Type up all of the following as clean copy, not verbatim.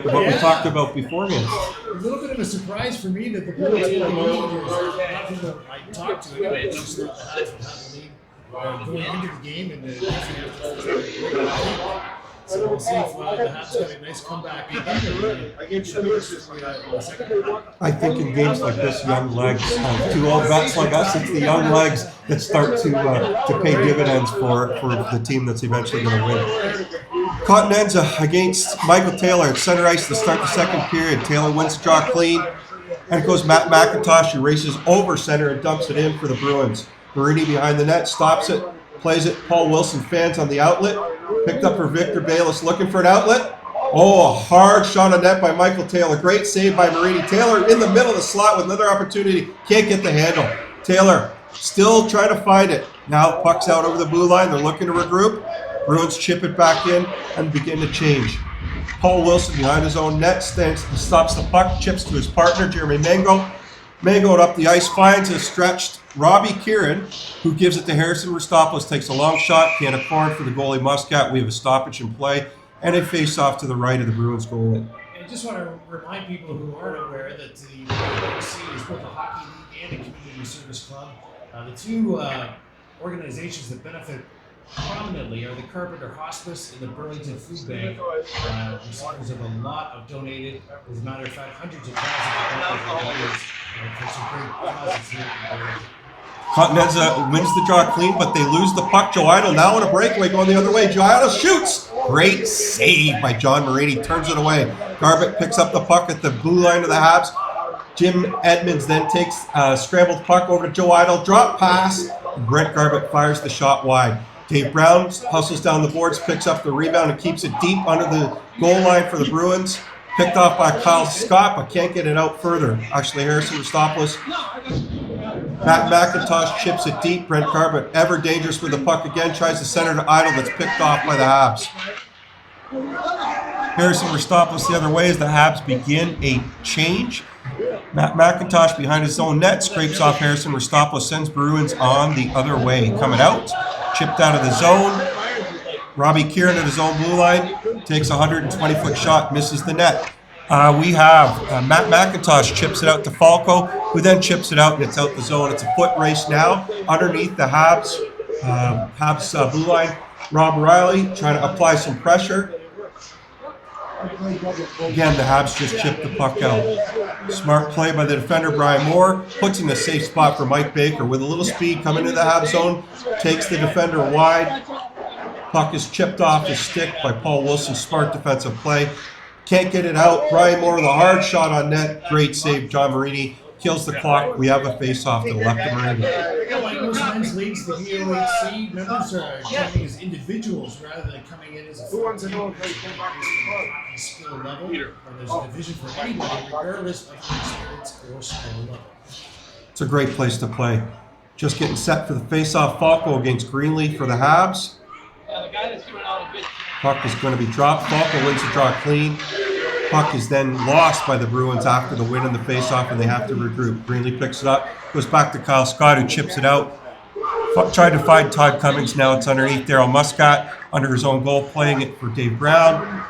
What we talked about beforehand. A little bit of a surprise for me that the Bruins had the lead. There's nothing I talked to anyway. It's just that the Habs would have the lead going into the game, and so we'll see if the Habs got a nice comeback. I think in games like this, young legs, two old vets like us, it's the young legs that start to pay dividends for the team that's eventually going to win. Continenza against Michael Taylor at center ice to start the second period. Taylor wins the draw clean, and it goes Matt McIntosh, who races over center and dumps it in for the Bruins. Marini behind the net, stops it, plays it. Paul Wilson fans on the outlet. Picked up for Victor Bayless, looking for an outlet. Oh, a hard shot on net by Michael Taylor. Great save by Marini. Taylor in the middle of the slot with another opportunity. Can't get the handle. Taylor still trying to find it. Now puck's out over the blue line. They're looking to regroup. Bruins chip it back in and begin to change. Paul Wilson behind his own net stops the puck, chips to his partner, Jeremy Mango. Mango up the ice, finds a stretched Robbie Kieran, who gives it to Harrison Ristopoulos, takes a long shot, can of corn for the goalie Muscat. We have a stoppage in play and a face-off to the right of the Bruins goalie. I just want to remind people who aren't aware that the BOHC is both a hockey league and a community service club. The two organizations that benefit prominently are the Carpenter Hospice and the Burlington Food Bank. Recipients of a lot of donated, as a matter of fact, hundreds of thousands of dollars for some great causes here in Burlington. Continenza wins the draw clean, but they lose the puck. Joe Idle now on a breakaway going the other way. Joe Idle shoots. Great save by John Marini. Turns it away. Garbutt picks up the puck at the blue line of the Habs. Jim Edmonds then takes a scrambled puck over to Joe Idle. Drop pass. Brent Garbutt fires the shot wide. Dave Brown hustles down the boards, picks up the rebound, and keeps it deep under the goal line for the Bruins. Picked off by Kyle Scott, but can't get it out further. Actually, Harrison Ristopoulos. Matt McIntosh chips it deep. Brent Garbutt, ever dangerous with the puck again, tries to center to Idle, that's picked off by the Habs. Harrison Ristopoulos the other way as the Habs begin a change. Matt McIntosh behind his own net scrapes off Harrison Ristopoulos, sends Bruins on the other way. Coming out, chipped out of the zone. Robbie Kieran at his own blue line takes a 120-foot shot, misses the net. We have Matt McIntosh chips it out to Falco, who then chips it out and it's out the zone. It's a foot race now underneath the Habs blue line. Rob Riley trying to apply some pressure. Again, the Habs just chipped the puck out. Smart play by the defender, Brian Moore. Puts in a safe spot for Mike Baker. With a little speed coming into the Habs zone. Takes the defender wide. Puck is chipped off his stick by Paul Wilson. Smart defensive play. Can't get it out. Brian Moore with a hard shot on net. Great save, John Marini. Kills the clock. We have a face-off to the left of Marini. Like most men's leagues, the BOHC members are coming as individuals rather than coming in as a full team. Skill level, or there's a division for anybody, regardless of the experience or skill level. It's a great place to play. Just getting set for the face-off. Falco against Greenleaf for the Habs. Puck is going to be dropped. Falco wins the draw clean. Puck is then lost by the Bruins after the win in the face-off, and they have to regroup. Greenleaf picks it up, goes back to Kyle Scott, who chips it out. Tried to find Todd Cummings. Now it's underneath Daryl Muscat, under his own goal, playing it for Dave Brown.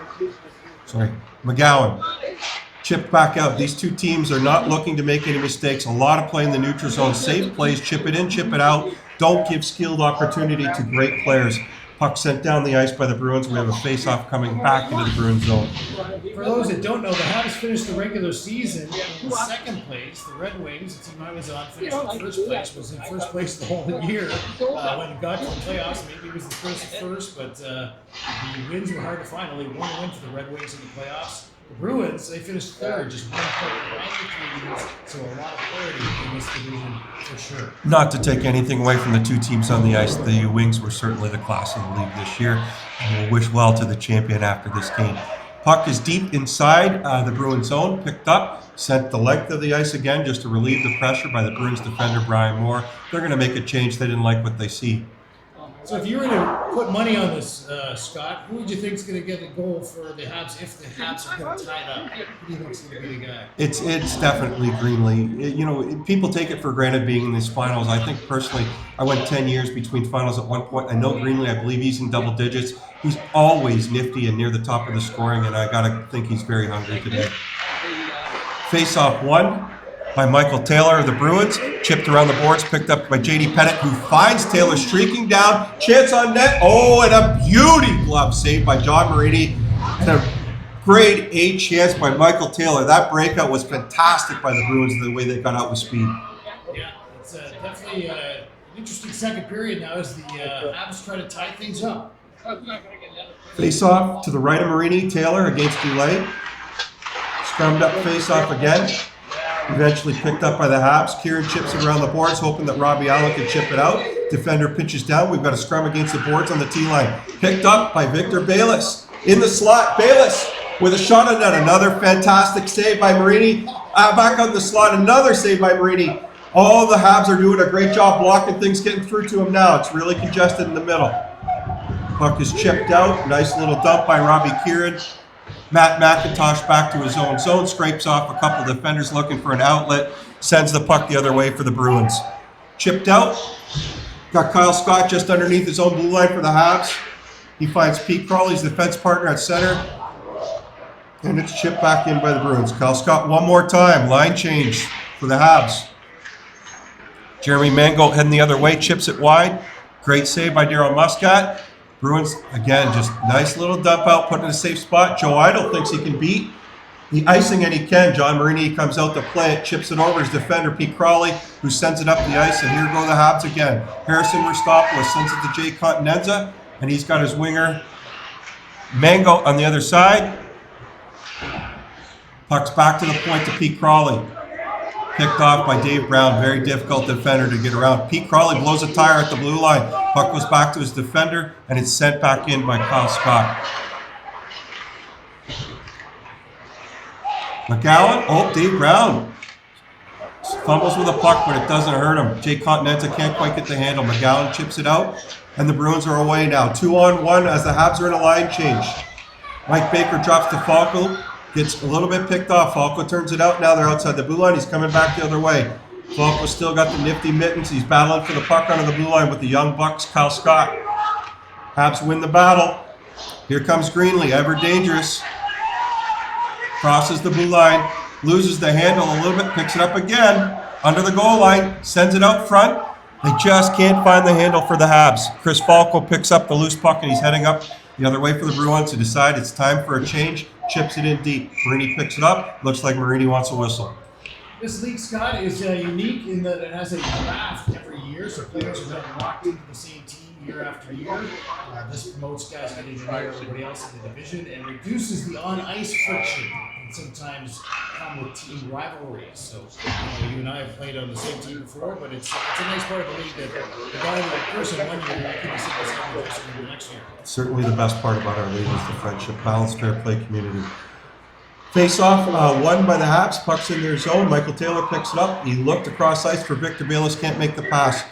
McGowan. Chipped back out. These two teams are not looking to make any mistakes. A lot of play in the neutral zone. Safe plays. Chip it in, chip it out. Don't give skilled opportunity to great players. Puck sent down the ice by the Bruins. We have a face-off coming back into the Bruins zone. For those that don't know, the Habs finished the regular season in second place. The Red Wings, the team I was on, finished in first place. Was in first place the whole year. When it got to the playoffs, maybe it was the first, but the wins were hard to find. Only one win for the Red Wings in the playoffs. The Bruins, they finished third, just 1 point behind the Canadiens, so a lot of parity in this division for sure. Not to take anything away from the two teams on the ice, the Wings were certainly the class of the league this year, and we'll wish well to the champion after this game. Puck is deep inside the Bruins zone, picked up, sent the length of the ice again just to relieve the pressure by the Bruins defender, Brian Moore. They're going to make a change. They didn't like what they see. So if you were to put money on this, Scott, who would you think is going to get the goal for the Habs if the Habs are going to tie it up? Who do you think is going to be the guy? It's definitely Greenlee. People take it for granted being in these finals. I think personally, I went 10 years between finals at one point. I know Greenlee, I believe he's in double digits. He's always nifty and near the top of the scoring, and I got to think he's very hungry today. Face-off won by Michael Taylor of the Bruins. Chipped around the boards, picked up by J.D. Pettit, who finds Taylor streaking down. Chance on net. Oh, and a beauty glove save by John Marini. And a grade A chance by Michael Taylor. That breakout was fantastic by the Bruins, the way they got out with speed. Yeah, it's definitely an interesting second period now as the Habs try to tie things up. Face-off to the right of Marini. Taylor against Goulet. Scrummed up face-off again. Eventually picked up by the Habs. Kieran chips it around the boards, hoping that Robbie Allen can chip it out. Defender pitches down. We've got a scrum against the boards on the T-line. Picked up by Victor Bayless. In the slot, Bayless with a shot on net. Another fantastic save by Marini. Back on the slot, another save by Marini. All the Habs are doing a great job blocking things, getting through to him now. It's really congested in the middle. Puck is chipped out. Nice little dump by Robbie Kieran. Matt McIntosh back to his own zone, scrapes off a couple defenders looking for an outlet, sends the puck the other way for the Bruins. Chipped out. Got Kyle Scott just underneath his own blue line for the Habs. He finds Pete Crawley's defense partner at center. And it's chipped back in by the Bruins. Kyle Scott one more time. Line change for the Habs. Jeremy Mangold heading the other way, chips it wide. Great save by Darryl Muscat. Bruins, again, just nice little dump out, put in a safe spot. Joe Idle thinks he can beat the icing, and he can. John Marini comes out to play it, chips it over his defender, Pete Crawley, who sends it up the ice, and here go the Habs again. Harrison Ristopoulos sends it to Jay Continenza, and he's got his winger, Mango, on the other side. Puck's back to the point to Pete Crawley. Picked off by Dave Brown, very difficult defender to get around. Pete Crawley blows a tire at the blue line. Puck goes back to his defender, and it's sent back in by Kyle Scott. McGowan, oh, Dave Brown. Fumbles with a puck, but it doesn't hurt him. Jay Continenza can't quite get the handle. McGowan chips it out, and the Bruins are away now. 2-on-1 as the Habs are in a line change. Mike Baker drops to Falco. Gets a little bit picked off. Falco turns it out. Now they're outside the blue line. He's coming back the other way. Falco's still got the nifty mittens. He's battling for the puck under the blue line with the young Bucks, Kyle Scott. Habs win the battle. Here comes Greenlee, ever dangerous. Crosses the blue line. Loses the handle a little bit. Picks it up again. Under the goal line. Sends it out front. They just can't find the handle for the Habs. Chris Falco picks up the loose puck, and he's heading up the other way for the Bruins to decide it's time for a change. Chips it in deep. Marini picks it up. Looks like Marini wants a whistle. This league, Scott, is unique in that it has a draft every year, so players are not locked into the same team year after year. This promotes guys getting to know everybody else in the division and reduces the on-ice friction and sometimes come with team rivalries. So you and I have played on the same team before, but it's a nice part of the league that the guy that person 1 year could be sitting beside the person the next year. Certainly the best part about our league is the friendship, balanced, fair play community. Face-off won by the Habs. Puck's in their zone. Michael Taylor picks it up. He looked across ice for Victor Bayless. Can't make the pass.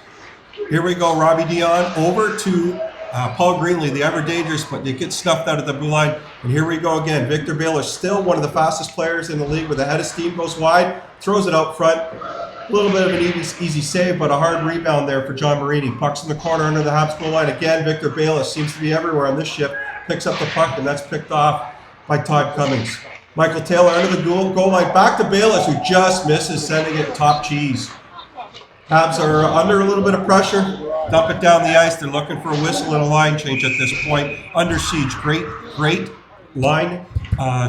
Here we go. Robbie Dion over to Paul Greenlee, the ever dangerous, but they get snuffed out of the blue line. And here we go again. Victor Bayless, still one of the fastest players in the league with a head of steam, goes wide, throws it out front. A little bit of an easy save, but a hard rebound there for John Marini. Puck's in the corner under the Habs goal line. Again, Victor Bayless seems to be everywhere on this ship. Picks up the puck, and that's picked off by Todd Cummings. Michael Taylor under the goal line. Back to Bayless, who just misses, sending it top cheese. Habs are under a little bit of pressure. Dump it down the ice. They're looking for a whistle and a line change at this point. Under siege. Great line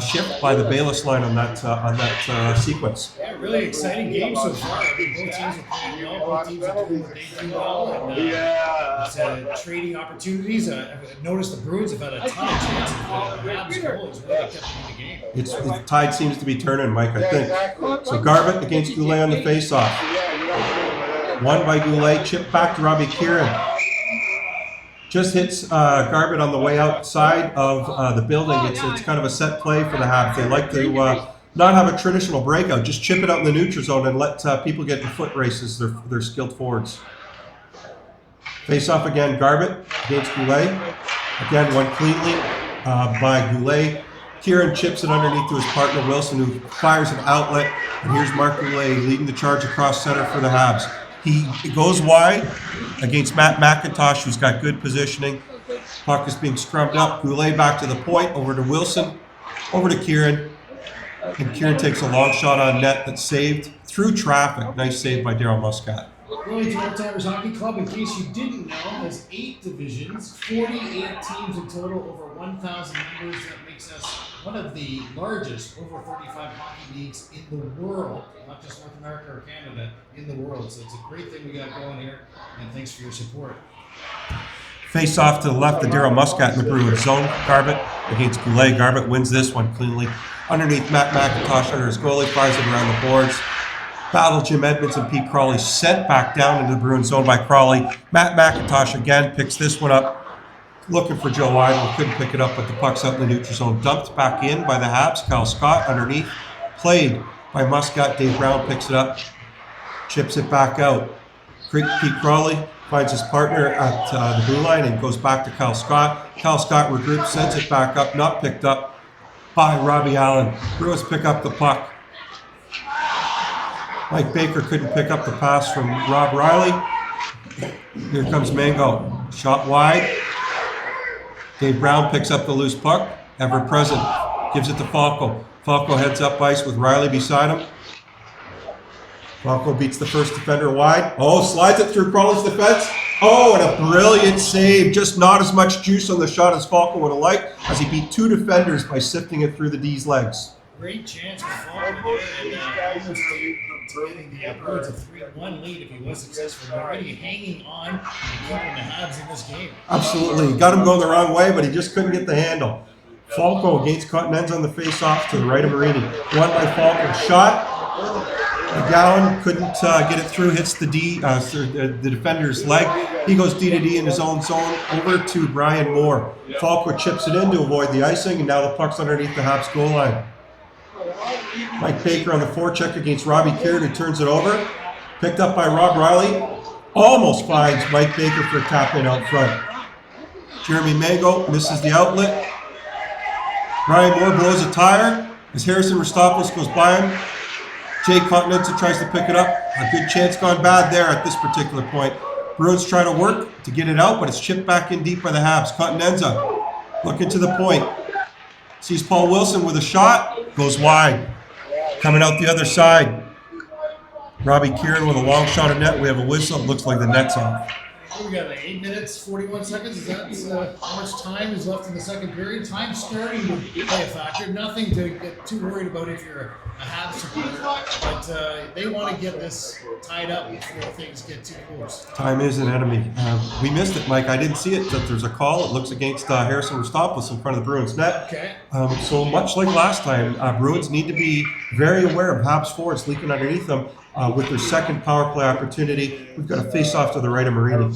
shift by the Bayless line on that sequence. Yeah, really exciting game so far. I mean, both teams are playing well. Both teams are doing what they do well. And it's trading opportunities. I've noticed the Bruins have had a ton of chances. The Habs goal has really kept them in the game. The tide seems to be turning, Mike, I think. So Garbutt against Goulet on the face-off. Won by Goulet. Chip back to Robbie Kieran. Just hits Garbutt on the way outside of the building. It's kind of a set play for the Habs. They like to not have a traditional breakout. Just chip it out in the neutral zone and let people get in foot races. They're skilled forwards. Face off again, Garbett against Goulet. Again, won cleanly by Goulet. Kieran chips it underneath to his partner Wilson, who fires an outlet. And here's Mark Goulet leading the charge across center for the Habs. He goes wide against Matt McIntosh, who's got good positioning. Puck is being scrubbed up. Goulet back to the point, over to Wilson, over to Kieran. And Kieran takes a long shot on net that's saved through traffic. Nice save by Daryl Muscat. Burlington Old Timers Hockey Club, in case you didn't know, has 8 divisions, 48 teams in total, over 1,000 members. That makes us one of the largest over 35 hockey leagues in the world, not just North America or Canada, in the world. So it's a great thing we got going here, and thanks for your support. Face off to the left of Daryl Muscat in the Bruins zone. Garbett against Goulet. Garbett wins this one cleanly. Underneath Matt McIntosh under his goalie, fires it around the boards. Battle Jim Edmonds and Pete Crawley sent back down into the Bruins zone by Crawley. Matt McIntosh again picks this one up. Looking for Joe Idle, couldn't pick it up, but the puck's out in the neutral zone. Dumped back in by the Habs. Kyle Scott underneath. Played by Muscat. Dave Brown picks it up. Chips it back out. Pete Crawley finds his partner at the blue line and goes back to Kyle Scott. Kyle Scott regroups, sends it back up, not picked up by Robbie Allen. Bruins pick up the puck. Mike Baker couldn't pick up the pass from Rob Riley. Here comes Mango. Shot wide. Dave Brown picks up the loose puck. Ever present. Gives it to Falco. Falco heads up ice with Riley beside him. Falco beats the first defender wide. Oh, slides it through Crawley's defense. Oh, and a brilliant save. Just not as much juice on the shot as Falco would have liked, as he beat 2 defenders by sifting it through the D's legs. Great chance for Falco there, and almost getting the Bruins a 3-1 lead if he was successful. Already hanging on and keeping the Habs in this game. Absolutely. Got him going the wrong way, but he just couldn't get the handle. Falco against Continenza on the face-off to the right of Marini. Won by Falco. Shot. McGowan couldn't get it through, hits the the defender's leg. He goes D to D in his own zone over to Brian Moore. Falco chips it in to avoid the icing, and now the puck's underneath the Habs goal line. Mike Baker on the forecheck against Robbie Kieran, who turns it over. Picked up by Rob Riley. Almost finds Mike Baker for a tap in out front. Jeremy Mango misses the outlet. Brian Moore blows a tire as Harrison Rostopoulos goes by him. Jay Continenza tries to pick it up. A good chance gone bad there at this particular point. Bruins try to work to get it out, but it's chipped back in deep by the Habs. Continenza looking to the point. Sees Paul Wilson with a shot. Goes wide. Coming out the other side. Robbie Kieran with a long shot of net. We have a whistle. It looks like the net's off. We got 8 minutes, 41 seconds. Is that how much time is left in the second period? Time starting to play a factor. Nothing to get too worried about if you're a Habs supporter, but they want to get this tied up before things get too close. Time is an enemy. We missed it, Mike. I didn't see it. That there's a call. It looks against Harrison Rostopoulos in front of the Bruins net. Okay. So much like last time, Bruins need to be very aware of Habs forwards leaking underneath them. With their second power play opportunity, we've got a face-off to the right of Marini.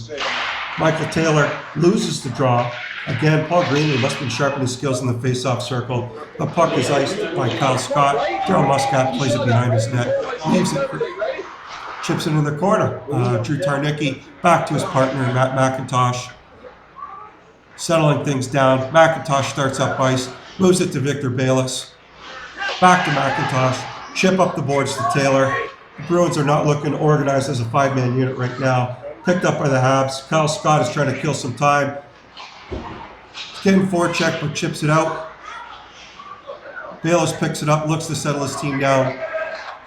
Michael Taylor loses the draw. Again, Paul Greenley must have been sharpening his skills in the face-off circle. The puck is iced by Kyle Scott. Daryl Muscat plays it behind his net. Leaves it, chips it in the corner. Drew Tarnicki back to his partner, Matt McIntosh. Settling things down. McIntosh starts up ice. Moves it to Victor Bayless. Back to McIntosh. Chip up the boards to Taylor. The Bruins are not looking organized as a 5-man unit right now. Picked up by the Habs. Kyle Scott is trying to kill some time. Getting forecheck, but chips it out. Bayless picks it up, looks to settle his team down.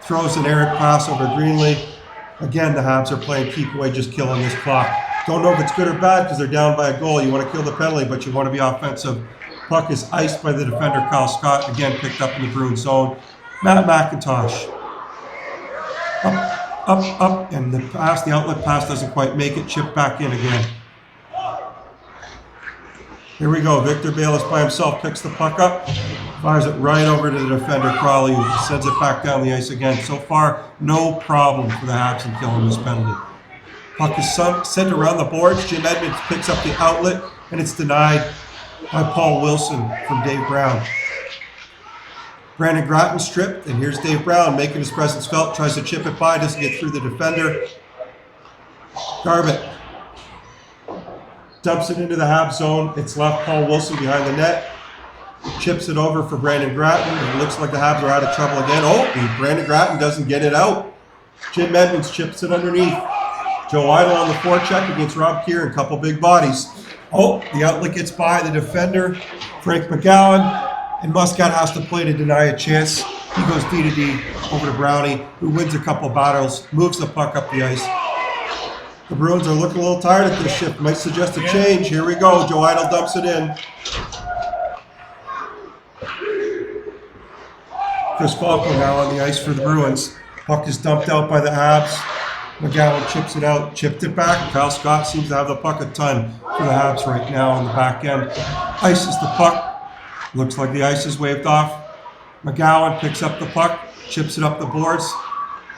Throws an errant pass over Greenlee. Again, the Habs are playing keep away, just killing this clock. Don't know if it's good or bad because they're down by a goal. You want to kill the penalty, but you want to be offensive. Puck is iced by the defender, Kyle Scott. Again, picked up in the Bruins zone. Matt McIntosh. Up, and the outlet pass doesn't quite make it. Chipped back in again. Here we go. Victor Bayless by himself picks the puck up, fires it right over to the defender, Crawley, who sends it back down the ice again. So far, no problem for the Habs in killing this penalty. Puck is sent around the boards. Jim Edmonds picks up the outlet, and it's denied by Paul Wilson from Dave Brown. Brandon Gratton stripped, and here's Dave Brown making his presence felt, tries to chip it by, doesn't get through the defender. Garbett dumps it into the Habs zone. It's left Paul Wilson behind the net. Chips it over for Brandon Gratton. It looks like the Habs are out of trouble again. Oh, Brandon Gratton doesn't get it out. Jim Edmonds chips it underneath. Joe Idle on the forecheck against Rob Kieran. Couple big bodies. Oh, the outlet gets by the defender, Frank McGowan, and Muscat has to play to deny a chance. He goes D to D over to Brownie, who wins a couple battles, moves the puck up the ice. The Bruins are looking a little tired at this shift. Might suggest a change. Here we go. Joe Idle dumps it in. Chris Falco now on the ice for the Bruins. Puck is dumped out by the Habs. McGowan chips it out, chipped it back. Kyle Scott seems to have the puck a ton for the Habs right now on the back end. Ices the puck. Looks like the ice is waved off. McGowan picks up the puck, chips it up the boards.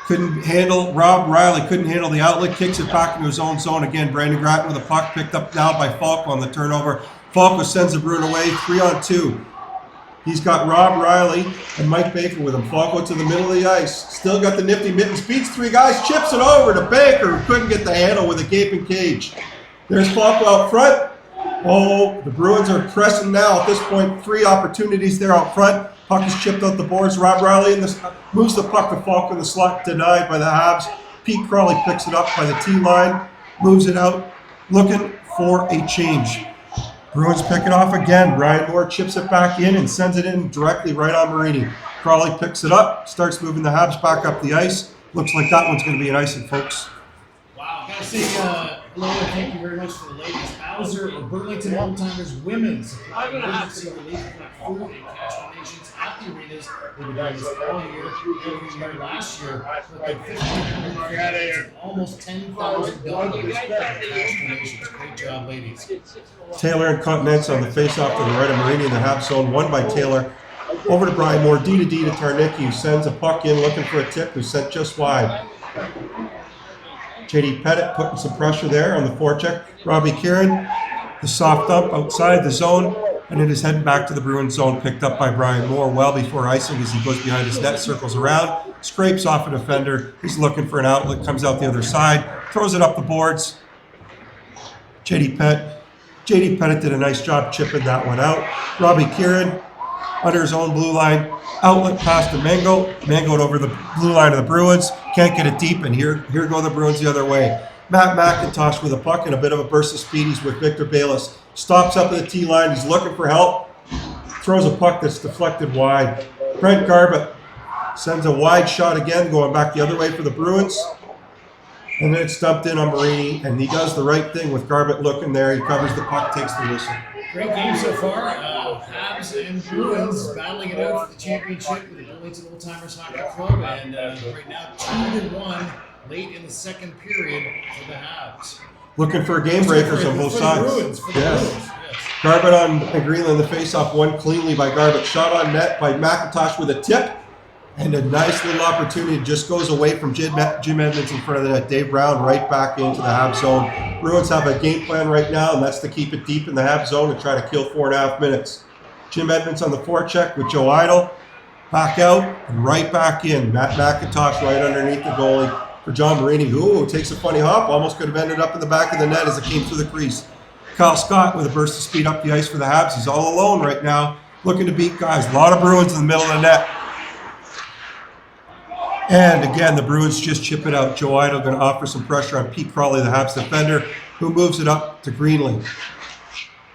Couldn't handle, Rob Riley couldn't handle the outlet, kicks it back into his own zone again. Brandon Gratton with the puck picked up now by Falco on the turnover. Falco sends the Bruin away, 3-on-2. He's got Rob Riley and Mike Baker with him. Falco to the middle of the ice. Still got the nifty mittens. Beats three guys. Chips it over to Baker, who couldn't get the handle with a gaping cage. There's Falco out front. Oh, the Bruins are pressing now. At this point, 3 opportunities there out front. Puck is chipped out the boards. Rob Riley moves the puck to Falco in the slot. Denied by the Habs. Pete Crawley picks it up by the T-line. Moves it out. Looking for a change. Bruins pick it off again. Brian Moore chips it back in and sends it in directly right on Marini. Crawley picks it up, starts moving the Habs back up the ice. Looks like that one's going to be an icing, folks. Wow. Gotta say hello and thank you very much for the ladies. Bowser or Burlington Old Timers Women's emergency relief food and cash donations at the arenas. They've been doing this all year, every year. Last year, with like 1,500 almost 10,000 dollars cash donations. Great job, ladies. Taylor and Continents on the face-off to the right of Marini in the Habs zone, won by Taylor. Over to Brian Moore, D to D to Tarnicki, who sends a puck in looking for a tip, who's sent just wide. JD Pettit putting some pressure there on the forecheck. Robbie Kieran, the soft dump outside the zone, and it is heading back to the Bruins zone, picked up by Brian Moore well before icing as he goes behind his net, circles around, scrapes off a defender. He's looking for an outlet, comes out the other side, throws it up the boards. JD Pettit did a nice job chipping that one out. Robbie Kieran under his own blue line. Outlet pass to Mango. Mango over the blue line of the Bruins. Can't get it deep, and here go the Bruins the other way. Matt McIntosh with a puck and a bit of a burst of speed. He's with Victor Bayless. Stops up at the T-line. He's looking for help. Throws a puck that's deflected wide. Brent Garbutt sends a wide shot again, going back the other way for the Bruins. And then it's dumped in on Marini, and he does the right thing with Garbutt looking there. He covers the puck, takes the whistle. Great game so far. Habs and Bruins battling it out for the championship with the Burlington Old Timers Hockey Club, and right now 2-1 late in the second period for the Habs. Looking for game breakers on both sides. Bruins, Yes. Garbutt on Greenland, the face-off won cleanly by Garbutt. Shot on net by McIntosh with a tip. And a nice little opportunity just goes away from Jim Edmonds in front of the net. Dave Brown right back into the Habs zone. Bruins have a game plan right now, and that's to keep it deep in the Habs zone and try to kill 4.5 minutes. Jim Edmonds on the forecheck with Joe Idle. Back out and right back in. Matt McIntosh right underneath the goalie for John Marini, who takes a funny hop. Almost could have ended up in the back of the net as it came through the crease. Kyle Scott with a burst of speed up the ice for the Habs. He's all alone right now, looking to beat guys. A lot of Bruins in the middle of the net. And again, the Bruins just chip it out. Joe Idle going to offer some pressure on Pete Crawley, the Habs defender, who moves it up to Greenlee.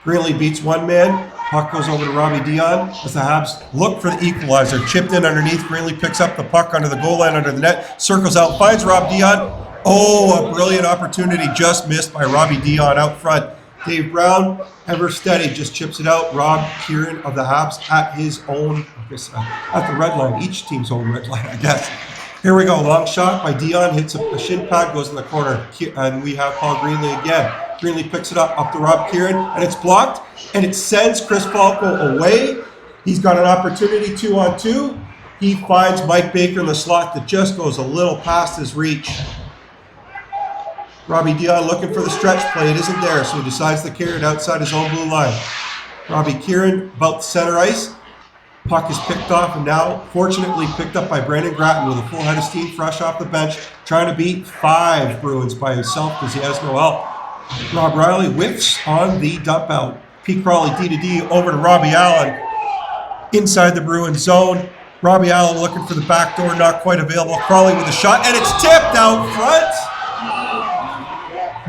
Greenlee beats one man. Puck goes over to Robbie Dion as the Habs look for the equalizer. Chipped in underneath. Greenlee picks up the puck under the goal line, under the net, circles out, finds Rob Dion. Oh, a brilliant opportunity just missed by Robbie Dion out front. Dave Brown, ever steady, just chips it out. Rob Kieran of the Habs at his own, at the red line, each team's own red line, I guess. Here we go, long shot by Dion, hits a shin pad, goes in the corner, and we have Paul Greenlee again. Greenlee picks it up to Rob Kieran, and it's blocked, and it sends Chris Falco away. He's got an opportunity 2-on-2. He finds Mike Baker in the slot that just goes a little past his reach. Robbie Dion looking for the stretch play, it isn't there, so he decides to carry it outside his own blue line. Robbie Kieran about the center ice. Puck is picked off and now, fortunately, picked up by Brandon Gratton with a full head of steam fresh off the bench, trying to beat 5 Bruins by himself because he has no help. Rob Riley whiffs on the dump out. Pete Crawley D to D over to Robbie Allen. Inside the Bruins zone. Robbie Allen looking for the back door, not quite available. Crawley with a shot, and it's tipped out front.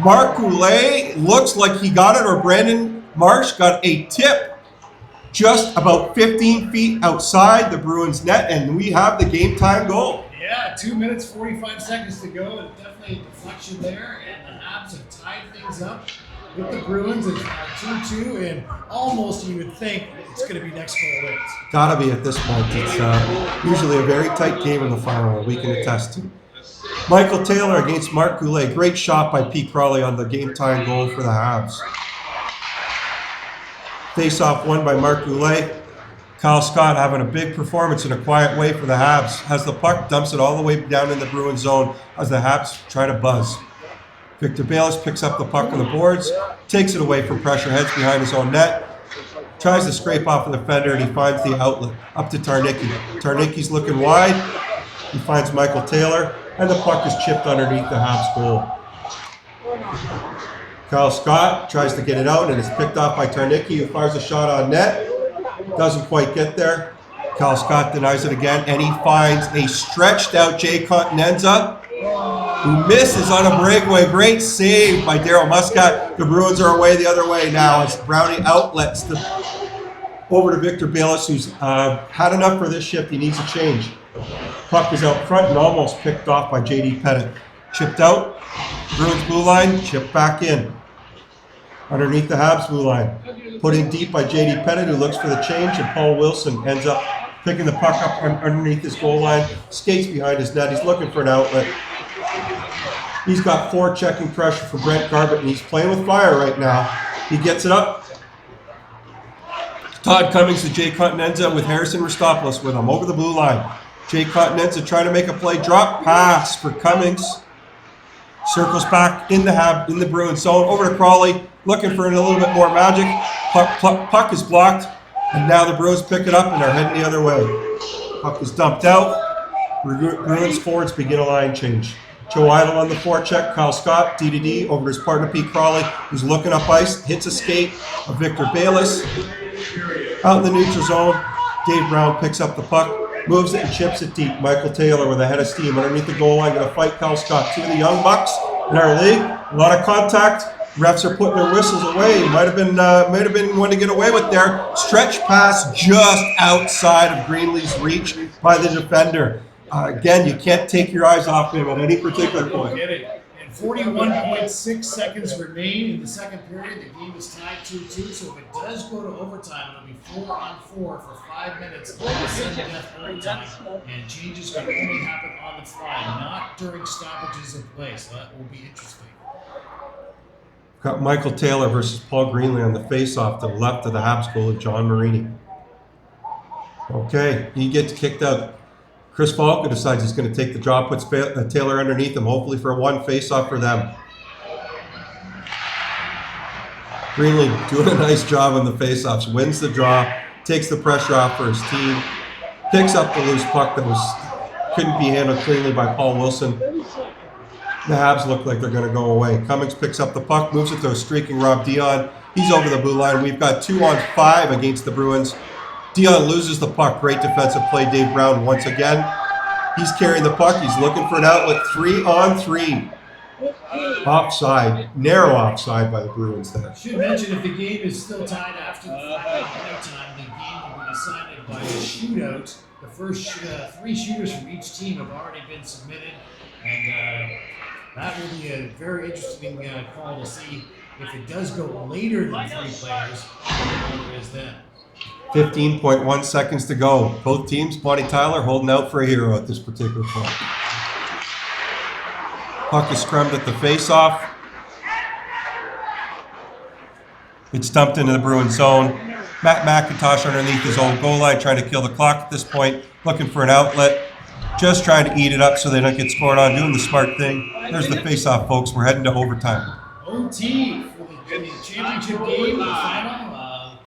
Mark Goulet looks like he got it, or Brandon Marsh got a tip just about 15 feet outside the Bruins net, and we have the game time goal. Yeah, 2 minutes, 45 seconds to go, and definitely a deflection there, and the Habs have tied things up with the Bruins. It's 2-2, and almost you would think it's going to be next goal wins. Gotta be at this point. It's usually a very tight game in the final, we can attest to. Michael Taylor against Mark Goulet. Great shot by Pete Crawley on the game-time goal for the Habs. Face-off won by Mark Goulet. Kyle Scott having a big performance in a quiet way for the Habs. Has the puck, dumps it all the way down in the Bruins zone as the Habs try to buzz. Victor Bayless picks up the puck on the boards, takes it away from pressure, heads behind his own net, tries to scrape off the defender, and he finds the outlet up to Tarnicki. Tarnicki's looking wide. He finds Michael Taylor, and the puck is chipped underneath the Habs goal. Kyle Scott tries to get it out, and is picked off by Tarnicki, who fires a shot on net. Doesn't quite get there. Kyle Scott denies it again, and he finds a stretched out Jay Continenza, who misses on a breakaway. Great save by Daryl Muscat. The Bruins are away the other way now as Brownie outlets over to Victor Bayless, who's had enough for this shift. He needs a change. Puck is out front and almost picked off by J.D. Pettit. Chipped out. Bruins blue line, chipped back in. Underneath the Habs blue line. Put in deep by J.D. Pettit, who looks for the change, and Paul Wilson ends up picking the puck up underneath his goal line, skates behind his net. He's looking for an outlet. He's got forechecking pressure from Brent Garbutt, and he's playing with fire right now. He gets it up. Todd Cummings to Jay Continenza with Harrison Ristopoulos with him over the blue line. Jay Continenza trying to make a play. Drop pass for Cummings. Circles back in the Bruins zone. Over to Crawley, looking for a little bit more magic. Puck is blocked, and now the Bruins pick it up and are heading the other way. Puck is dumped out. Bruins forwards begin a line change. Joe Idle on the forecheck. Kyle Scott, D over his partner Pete Crawley, who's looking up ice. Hits a skate of Victor Bayless. Out in the neutral zone, Dave Brown picks up the puck. Moves it and chips it deep. Michael Taylor with a head of steam underneath the goal line. Going to fight Kyle Scott. Two of the young bucks in our league. A lot of contact. Refs are putting their whistles away. Might have been one to get away with there. Stretch pass just outside of Greenlee's reach by the defender. Again, you can't take your eyes off him at any particular point. And 41.6 seconds remain in the second period. The game is tied 2-2. So if it does go to overtime, it'll be 4-on-4 for 5 minutes of sudden death overtime. And changes can only happen on the fly, not during stoppages of play. So that will be interesting. Got Michael Taylor versus Paul Greenlee on the face-off to the left of the Habs goalie, John Marini. Okay, he gets kicked out. Chris Falco decides he's going to take the draw, puts Taylor underneath him, hopefully for one face-off for them. Greenlee doing a nice job on the face-offs, wins the draw, takes the pressure off for his team, picks up the loose puck that couldn't be handled cleanly by Paul Wilson. The Habs look like they're going to go away. Cummings picks up the puck, moves it to a streaking Rob Dion. He's over the blue line. We've got 2-on-5 against the Bruins. Dion loses the puck. Great defensive play. Dave Brown once again. He's carrying the puck. He's looking for an outlet. 3-on-3. Offside. Narrow offside by the Bruins there. I should mention if the game is still tied after the 5-minute time, the game will be decided by a shootout. The first 3 shooters from each team have already been submitted. And that will be a very interesting call to see if it does go later than 3 players, what the order is then. 15.1 seconds to go. Both teams, Bonnie Tyler holding out for a hero at this particular point. Puck is scrummed at the face-off. It's dumped into the Bruins zone. Matt McIntosh underneath his own goal line trying to kill the clock at this point, looking for an outlet. Just trying to eat it up so they don't get scored on, doing the smart thing. There's the face-off, folks. We're heading to overtime. OT for the championship game, the final.